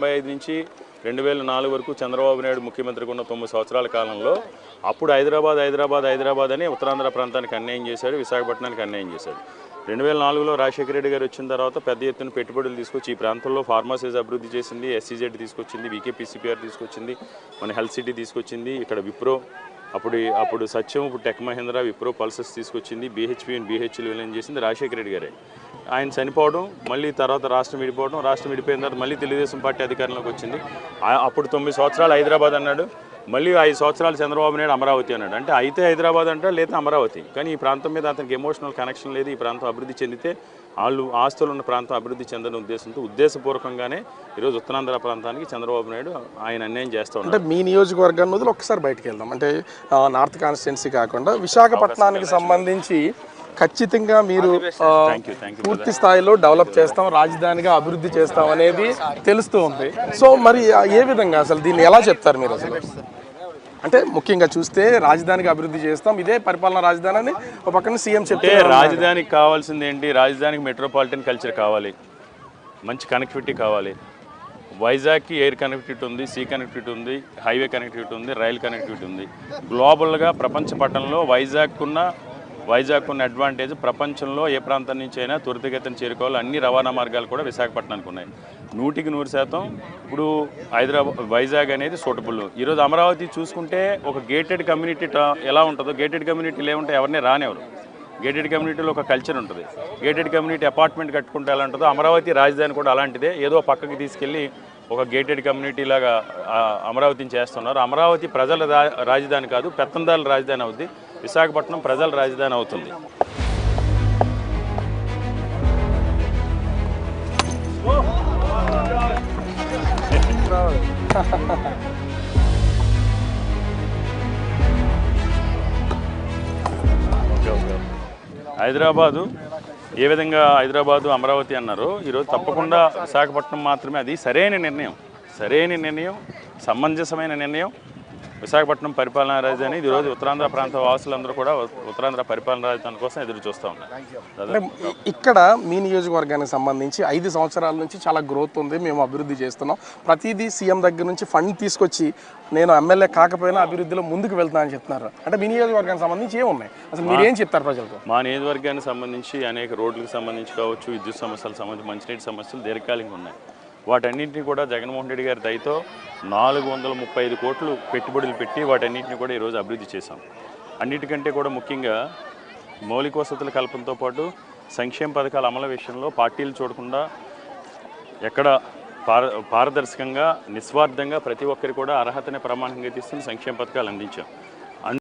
95 నుంచి 2004 వరకు చంద్రబాబు నాయుడు ముఖ్యమంత్రిగా ఉన్న 9 సంవత్సరాల కాలంలో అప్పుడు హైదరాబాద్ అని ఉత్తరాంధ్ర ప్రాంతానికి అన్యాయం చేశాడు, విశాఖపట్నానికి అన్యాయం చేశాడు. 2004లో రాజశేఖర రెడ్డి గారు వచ్చిన తర్వాత పెద్ద ఎత్తున పెట్టుబడులు తీసుకొచ్చి ఈ ప్రాంతంలో ఫార్మసీస్ అభివృద్ధి చేసింది, ఎస్సీజెడ్ తీసుకొచ్చింది, వీకేపీసీపీఆర్ తీసుకొచ్చింది, మన హెల్త్ సిటీ తీసుకొచ్చింది, ఇక్కడ విప్రో అప్పుడు సత్యం, ఇప్పుడు టెక్ మహేంద్ర, విప్రో పల్సెస్ తీసుకొచ్చింది, బీహెచ్పీ అండ్ బీహెచ్లు విలీనం చేసింది రాజశేఖర రెడ్డి గారే. ఆయన చనిపోవడం, మళ్ళీ తర్వాత రాష్ట్రం విడిపోయిన తర్వాత మళ్ళీ తెలుగుదేశం పార్టీ అధికారంలోకి వచ్చింది. అప్పుడు 9 సంవత్సరాలు హైదరాబాద్ అన్నాడు, మళ్ళీ 5 సంవత్సరాలు చంద్రబాబు నాయుడు అమరావతి అన్నాడు. అంటే అయితే హైదరాబాద్ అంటాడు, లేదా అమరావతి. కానీ ఈ ప్రాంతం మీద అతనికి ఎమోషనల్ కనెక్షన్ లేదు. ఈ ప్రాంతం అభివృద్ధి చెందితే వాళ్ళు ఆస్తులు ఉన్న ప్రాంతం అభివృద్ధి చెందని ఉద్దేశంతో ఉద్దేశపూర్వకంగానే ఈరోజు ఉత్తరాంధ్ర ప్రాంతానికి చంద్రబాబు నాయుడు ఆయన అన్యాయం చేస్తూ ఉన్నారు. అంటే మీ నియోజకవర్గాన్ని వదిలి ఒక్కసారి బయటకు వెళ్దాం. అంటే నార్త్ కాన్స్టిట్యున్సీ కాకుండా విశాఖపట్నానికి సంబంధించి ఖచ్చితంగా మీరు పూర్తి స్థాయిలో డెవలప్ చేస్తాం, రాజధానిగా అభివృద్ధి చేస్తాం అనేది తెలుస్తూ ఉంది. సో మరి ఏ విధంగా అసలు దీన్ని ఎలా చెప్తారు మీరు? అసలు అంటే ముఖ్యంగా చూస్తే రాజధానికి అభివృద్ధి చేస్తాం, ఇదే పరిపాలనా రాజధాని అని ఒక పక్కన సీఎం చెప్తే, రాజధానికి కావాల్సింది ఏంటి? రాజధానికి మెట్రోపాలిటన్ కల్చర్ కావాలి, మంచి కనెక్టివిటీ కావాలి. వైజాగ్కి ఎయిర్ కనెక్టివిటీ ఉంది, సీ కనెక్టివిటీ ఉంది, హైవే కనెక్టివిటీ ఉంది, రైల్ కనెక్టివిటీ ఉంది. గ్లోబల్గా ప్రపంచ పటంలో వైజాగ్ ఉన్న అడ్వాంటేజ్ ప్రపంచంలో ఏ ప్రాంతం నుంచి అయినా త్వరితగతిన చేరుకోవాలి. అన్ని రవాణా మార్గాలు కూడా విశాఖపట్నానికి ఉన్నాయి. 100% ఇప్పుడు వైజాగ్ అనేది సూటబుల్. ఈరోజు అమరావతి చూసుకుంటే ఒక గేటెడ్ కమ్యూనిటీ ఎలా ఉంటుందో, గేటెడ్ కమ్యూనిటీలు ఏముంటాయి, ఎవరిని రానివ్వరు. గేటెడ్ కమ్యూనిటీలో ఒక కల్చర్ ఉంటుంది. గేటెడ్ కమ్యూనిటీ అపార్ట్మెంట్ కట్టుకుంటే ఎలా ఉంటుందో అమరావతి రాజధాని కూడా అలాంటిదే. ఏదో పక్కకి తీసుకెళ్ళి ఒక గేటెడ్ కమ్యూనిటీ లాగా అమరావతిని చేస్తున్నారు. అమరావతి ప్రజల రాజధాని కాదు, పెత్తందారుల రాజధాని అవుద్ది. విశాఖపట్నం ప్రజల రాజధాని అవుతుంది. హైదరాబాదు ఏ విధంగా అమరావతి అన్నారు, ఈరోజు తప్పకుండా విశాఖపట్నం మాత్రమే. అది సరైన నిర్ణయం, సమంజసమైన నిర్ణయం. విశాఖపట్నం పరిపాలనా రాజధాని ఈరోజు ఉత్తరాంధ్ర ప్రాంత వాసులందరూ కూడా ఉత్తరాంధ్ర పరిపాలనా రాజధాని కోసం ఎదురు చూస్తూ ఉన్నారు. ఇక్కడ మీ నియోజకవర్గానికి సంబంధించి 5 సంవత్సరాల నుంచి చాలా గ్రోత్ ఉంది, మేము అభివృద్ధి చేస్తున్నాం, ప్రతిదీ సీఎం దగ్గర నుంచి ఫండ్ తీసుకొచ్చి నేను ఎమ్మెల్యే కాకపోయినా అభివృద్ధిలో ముందుకు వెళ్తాను అని చెప్తున్నారు. అంటే మీ నియోజకవర్గానికి సంబంధించి ఏమున్నాయి, అసలు మీరేం చెప్తారు ప్రజలకు? మా నియోజకవర్గానికి సంబంధించి అనేక రోడ్లకు సంబంధించి కావచ్చు, విద్యుత్ సమస్యలకు సంబంధించి, మంచినీటి సమస్యలు దీర్ఘకాలికంగా ఉన్నాయి. వాటన్నింటినీ కూడా జగన్మోహన్ రెడ్డి గారి దయతో 435 కోట్లు పెట్టుబడులు పెట్టి వాటన్నింటినీ కూడా ఈరోజు అభివృద్ధి చేశాం. అన్నిటికంటే కూడా ముఖ్యంగా మౌలిక వసతుల కల్పనతో పాటు సంక్షేమ పథకాల అమలు విషయంలో పార్టీలు చూడకుండా ఎక్కడ పారదర్శకంగా నిస్వార్థంగా ప్రతి ఒక్కరికి కూడా అర్హతనే ప్రమాణంగా తీసుకుని సంక్షేమ పథకాలు అందించాం.